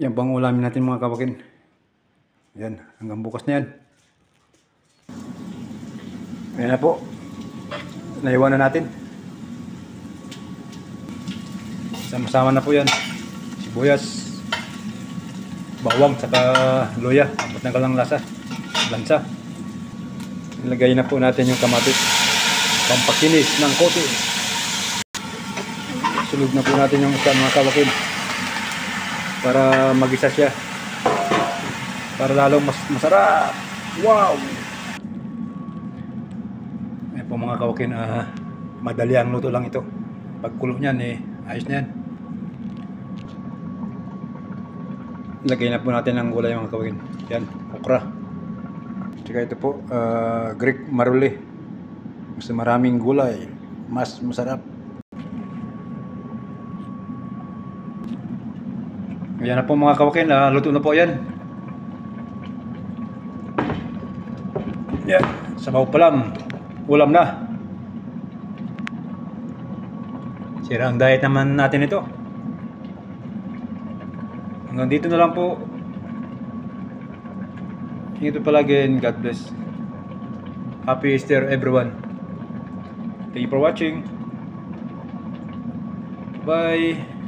Yan pang ulamin natin mga kawakin. Yan, hanggang bukas na yan. Ayan na po. Naiwan na natin. Sama-sama na po yan. Sibuyas, bawang, saka luya. Dapat na kalang lasa. Lansa. Ilagay na po natin yung kamatis. Pampakinis ng kote. Sulog na po natin yung isa mga kawakin. Para magisa siya. Para lalong masarap. Wow! Ayan po mga kawakin. Madali ang luto lang ito. Pagkulo niyan ayos na yan. Lagay na po natin ang gulay mga kawakin. Yan, okra. Tsaka ito po, Greek maruli. Mas maraming gulay, mas masarap. Yan na po mga kawakin, luto na po yan. Yan, sabaw pa lang, ulam na. Sira ang diet naman natin ito. Hanggang dito na lang po. Ingat po palagi and God bless. Happy Easter everyone. Thank you for watching. Bye.